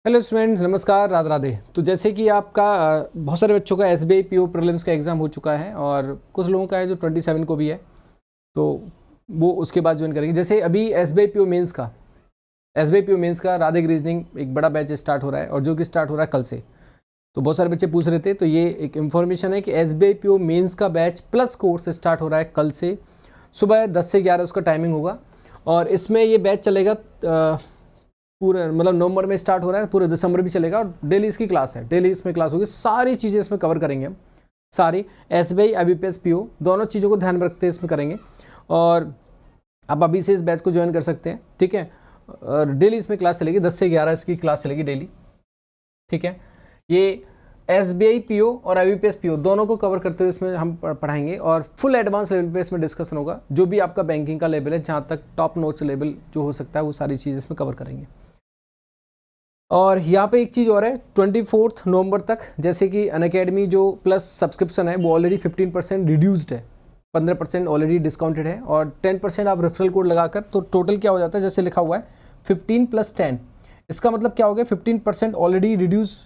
Hello students, नमस्कार, राधे राधे। तो जैसे कि आपका बहुत सारे बच्चों का एसबीआई पीओ प्रीलिम्स का एग्ज़ाम हो चुका है और कुछ लोगों का है जो 27 को भी है, तो वो उसके बाद ज्वाइन करेंगे। जैसे अभी एसबीआई पीओ मेंस का राधे रीजनिंग एक बड़ा बैच स्टार्ट हो रहा है और जो कि स्टार्ट हो रहा है कल से। तो बहुत सारे बच्चे पूछ रहे थे, तो ये एक इन्फॉर्मेशन है कि एसबीआई पीओ मेंस का बैच प्लस कोर्स स्टार्ट हो रहा है कल से। सुबह 10 से 11 उसका टाइमिंग होगा और इसमें ये बैच चलेगा पूरे मतलब नवंबर में स्टार्ट हो रहा है, पूरे दिसंबर भी चलेगा और डेली इसकी क्लास है, डेली इसमें क्लास होगी। सारी चीज़ें इसमें कवर करेंगे हम, सारी एसबीआई आईबीपीएस पीओ दोनों चीज़ों को ध्यान में रखते हैं इसमें करेंगे। और आप अभी से इस बैच को ज्वाइन कर सकते हैं, ठीक है। और डेली इसमें क्लास चलेगी, 10 से 11 इसकी क्लास चलेगी डेली, ठीक है। ये एसबीआई पीओ और आईबीपीएस पीओ दोनों को कवर करते हुए इसमें हम पढ़ाएंगे और फुल एडवांस लेवल पे इसमें डिस्कशन होगा। जो भी आपका बैंकिंग का लेवल है, जहाँ तक टॉप नोट्स लेवल जो हो सकता है, वो सारी चीज़ इसमें कवर करेंगे। और यहाँ पे एक चीज़ और है, 24 नवंबर तक जैसे कि अनअकैडमी जो प्लस सब्सक्रिप्शन है वो ऑलरेडी 15% रिड्यूस्ड है, 15% ऑलरेडी डिस्काउंटेड है और 10% आप रेफरल कोड लगाकर, तो टोटल क्या हो जाता है, जैसे लिखा हुआ है 15 + 10। इसका मतलब क्या हो गया, 15% ऑलरेडी रिड्यूस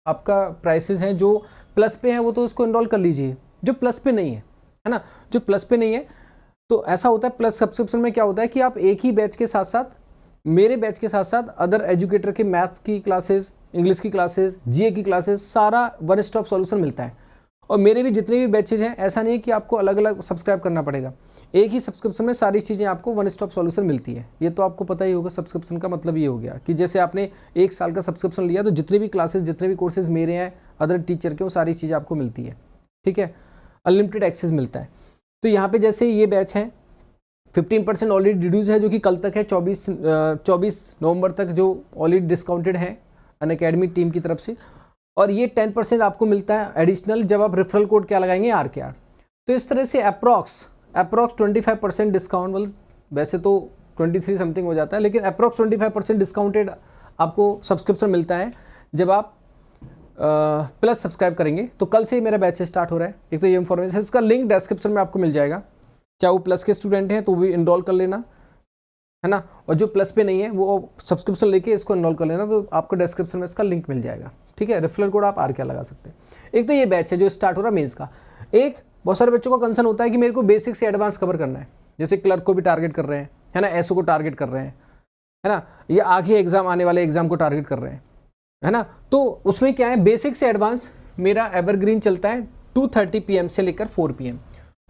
आपका प्राइसेस हैं। जो प्लस पे हैं वो तो उसको इनरोल कर लीजिए, जो प्लस पे नहीं है, है ना, जो प्लस पे नहीं है। तो ऐसा होता है प्लस सब्सक्रिप्शन में क्या होता है कि आप एक ही बैच के साथ साथ, मेरे बैच के साथ साथ अदर एजुकेटर के मैथ्स की क्लासेस, इंग्लिश की क्लासेस, जीए की क्लासेस, सारा वन स्टॉप सॉल्यूशन मिलता है। और मेरे भी जितने भी बैचेज हैं, ऐसा नहीं है कि आपको अलग अलग सब्सक्राइब करना पड़ेगा, एक ही सब्सक्रिप्शन में सारी चीज़ें आपको वन स्टॉप सॉल्यूशन मिलती है। ये तो आपको पता ही होगा, सब्सक्रिप्शन का मतलब ये हो गया कि जैसे आपने 1 साल का सब्सक्रिप्शन लिया तो जितने भी क्लासेस, जितने भी कोर्सेज मेरे हैं, अदर टीचर के, वो सारी चीज़ें आपको मिलती है, ठीक है। अनलिमिटेड एक्सेस मिलता है। तो यहाँ पे जैसे ये बैच है 15% ऑलरेडी रिड्यूस है, जो कि कल तक है, 24 नवंबर तक, जो ऑलरेडी डिस्काउंटेड है अनअकैडमी टीम की तरफ से। और ये 10% आपको मिलता है एडिशनल जब आप रेफरल कोड क्या लगाएंगे, RKR। तो इस तरह से अप्रॉक्स 25% डिस्काउंट, मतलब वैसे तो 23 समथिंग हो जाता है, लेकिन अप्रॉक्स 25% डिस्काउंटेड आपको सब्सक्रिप्शन मिलता है जब आप प्लस सब्सक्राइब करेंगे। तो कल से मेरा बैच स्टार्ट हो रहा है। एक तो ये इन्फॉर्मेशन, इसका लिंक डिस्क्रिप्शन में आपको मिल जाएगा, चाहे वो प्लस के स्टूडेंट हैं तो भी इनरोल कर लेना, है ना, और जो प्लस पे नहीं है वो सब्सक्रिप्शन लेके इसको इनरोल कर लेना, तो आपको डिस्क्रिप्शन में इसका लिंक मिल जाएगा, ठीक है। रेफरल कोड आप RKR लगा सकते हैं। एक तो ये बैच है जो स्टार्ट हो रहा है मेंस का। एक बहुत सारे बच्चों का कंसर्न होता है कि मेरे को बेसिक से एडवांस कवर करना है, जैसे क्लर्क को भी टारगेट कर रहे हैं, है ना, एसओ को टारगेट कर रहे हैं, है ना, ये आगे एग्जाम, आने वाले एग्जाम को टारगेट कर रहे हैं, है ना। तो उसमें क्या है, बेसिक से एडवांस मेरा एवरग्रीन चलता है 2:30 PM से लेकर 4 PM।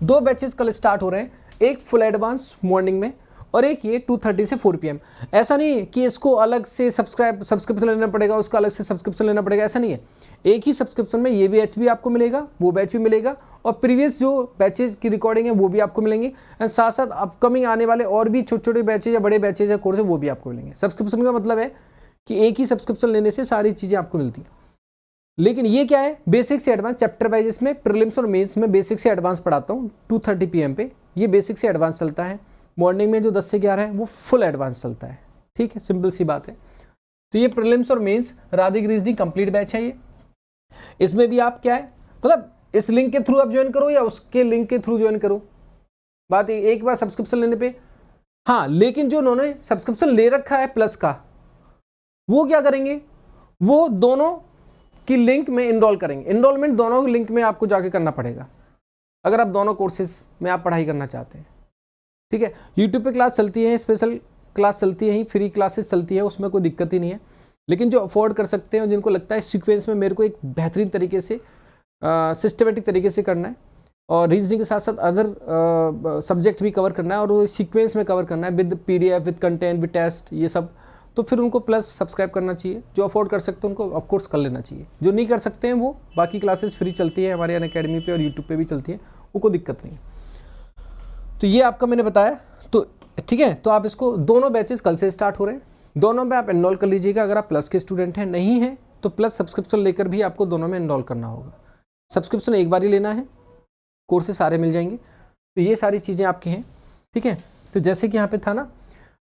2 बैचेस कल स्टार्ट हो रहे हैं, एक फुल एडवांस मॉर्निंग में और एक ये 2:30 से 4 PM। ऐसा नहीं है कि इसको अलग से सब्सक्रिप्शन लेना पड़ेगा, उसका अलग से सब्सक्रिप्शन लेना पड़ेगा, ऐसा नहीं है। एक ही सब्सक्रिप्शन में ये बैच भी आपको मिलेगा, वो बैच भी मिलेगा, और प्रीवियस जो बैचेज की रिकॉर्डिंग है वो भी आपको मिलेंगे, एंड साथ साथ अपकमिंग आने वाले और भी छोटे छोटे बैचेज या बड़े बैचेज या कोर्स है वो भी आपको मिलेंगे। सब्सक्रिप्शन का मतलब है कि एक ही सब्सक्रिप्शन लेने से सारी चीज़ें आपको मिलती हैं। लेकिन ये क्या है, बेसिक से एडवांस चैप्टर वाइज, इसमें प्रीलिम्स और मेंस में बेसिक से एडवांस पढ़ाता हूँ 2:30 PM पे। ये बेसिक से एडवांस चलता है। मॉर्निंग में जो 10 से 11 है वो फुल एडवांस चलता है, ठीक है, सिंपल सी बात है। तो ये प्रीलिम्स और mains Radhe reasoning complete batch है ये। इसमें भी आप क्या है, मतलब इस लिंक के थ्रू आप ज्वाइन करो या उसके लिंक के थ्रू ज्वाइन करो, बात एक बार सब्सक्रिप्शन लेने पे। हाँ, लेकिन जो उन्होंने सब्सक्रिप्शन ले रखा है प्लस का, वो क्या करेंगे, वो दोनों की लिंक में इनरोल करेंगे। इनरोलमेंट दोनों लिंक में आपको जाके करना पड़ेगा अगर आप दोनों कोर्सेज में आप पढ़ाई करना चाहते हैं, ठीक है। यूट्यूब पे क्लास चलती है, स्पेशल क्लास चलती है, फ्री क्लासेस चलती है, उसमें कोई दिक्कत ही नहीं है। लेकिन जो अफोर्ड कर सकते हैं और जिनको लगता है सीक्वेंस में मेरे को एक बेहतरीन तरीके से सिस्टमेटिक तरीके से करना है और रीजनिंग के साथ साथ अदर सब्जेक्ट भी कवर करना है और वो सीक्वेंस में कवर करना है with PDF, with content, with test, ये सब, तो फिर उनको प्लस सब्सक्राइब करना चाहिए। जो अफोर्ड कर सकते हैं उनको ऑफकोर्स कर लेना चाहिए। जो नहीं कर सकते हैं वो बाकी क्लासेस फ्री चलती है हमारे अनअकैडमी पे और यूट्यूब पे भी चलती है, वो कोई दिक्कत नहीं। तो ये आपका मैंने बताया, तो ठीक है। तो आप इसको, दोनों बैचेस कल से स्टार्ट हो रहे हैं, दोनों में आप एनरोल कर लीजिएगा अगर आप प्लस के स्टूडेंट हैं। नहीं है तो प्लस सब्सक्रिप्शन लेकर भी आपको दोनों में एनरोल करना होगा। सब्सक्रिप्शन एक बार ही लेना है, कोर्सेज सारे मिल जाएंगे। तो ये सारी चीज़ें आपकी हैं, ठीक है। तो जैसे कि यहाँ पे था ना,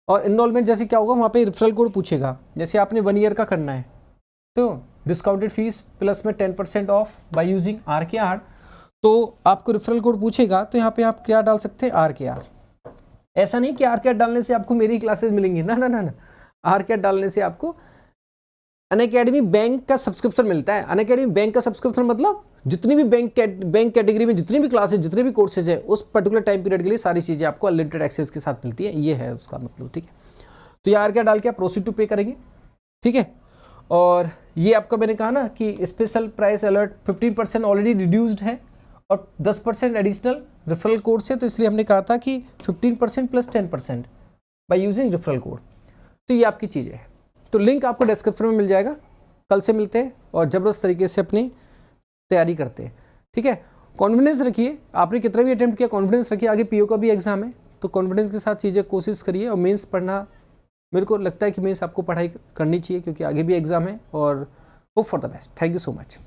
और इनरोलमेंट जैसे क्या होगा, वहाँ पे रेफरल कोड पूछेगा। जैसे आपने 1 ईयर का करना है तो डिस्काउंटेड फीस प्लस में 10% ऑफ बाय यूजिंग RKR, तो आपको रेफरल कोड पूछेगा, तो यहाँ पे आप क्या डाल सकते हैं, RKR। ऐसा नहीं कि RKR डालने से आपको मेरी क्लासेस मिलेंगी, ना ना ना ना, RKR डालने से आपको अनअकैडमी बैंक का सब्सक्रिप्शन मिलता है। अनअकैडमी बैंक का सब्सक्रिप्शन मतलब जितनी भी बैंक कैटेगरी में जितनी भी क्लासेस, जितने भी कोर्सेज है, उस पर्टिकुलर टाइम पीरियड के लिए सारी चीज़ें आपको अनलिमिटेड एक्सेस के साथ मिलती है। ये है उसका मतलब, ठीक है। तो यार क्या डाल के आप प्रोसीड टू पे करेंगे, ठीक है। और ये आपका मैंने कहा ना कि special price alert 15% already reduced है और 10% एडिशनल रेफरल कोड से, तो इसलिए हमने कहा था कि 15% plus 10% by using referral code. तो ये आपकी चीज़ें है। तो लिंक आपको डिस्क्रिप्शन में मिल जाएगा। कल से मिलते हैं और ज़बरदस्त तरीके से अपनी तैयारी करते हैं, ठीक है। कॉन्फिडेंस रखिए, आपने कितना भी अटेम्प्ट किया कॉन्फिडेंस रखिए। आगे पीओ का भी एग्जाम है, तो कॉन्फिडेंस के साथ चीज़ें कोशिश करिए। और मेंस पढ़ना, मेरे को लगता है कि मेंस आपको पढ़ाई करनी चाहिए क्योंकि आगे भी एग्जाम है। और hope for the best. Thank you so much.